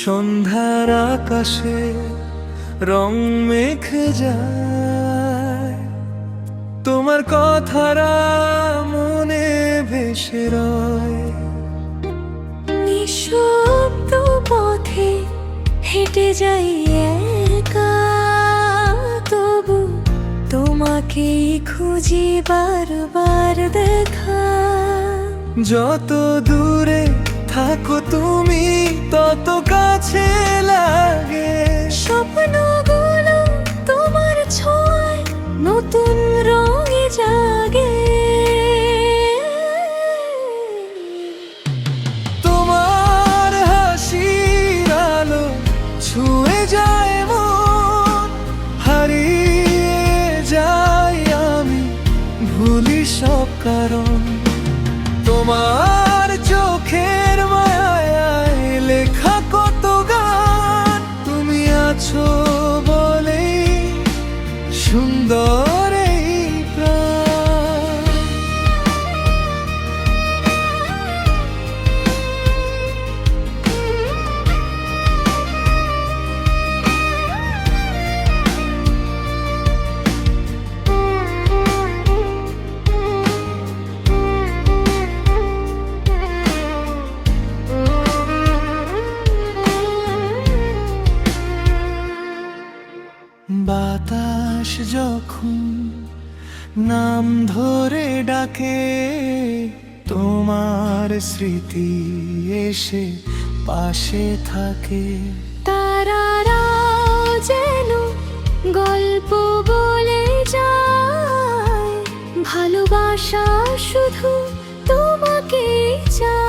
সন্ধ্যার আকাশে রং মেখে যায়, তোমার কথারা মনে ভেসে রয়। নিঃশব্দ পথে হেঁটে যাই একা, তবু তোমাকেই খুঁজি বারবার দেখা। যত দূরে থাকো তুমি তত কাছে লাগে, স্বপ্নগুলো তোমার ছোঁয়ায় নতুন রঙে জাগে। তোমার হাসির আলো ছুঁয়ে যায় মন, হারিয়ে যাই আমি, ভুলি সব কারণ। তোমার চোখের মায়ায় লেখা কত গান, তুমি আছো বলেই সুন্দর এই প্রাণ। বাতাস যখন নাম ধরে ডাকে, তোমার স্মৃতি এসে পাশে থাকে। তারারাও যেন গল্প বলে যায়, ভালোবাসা শুধু তোমাকেই চায়।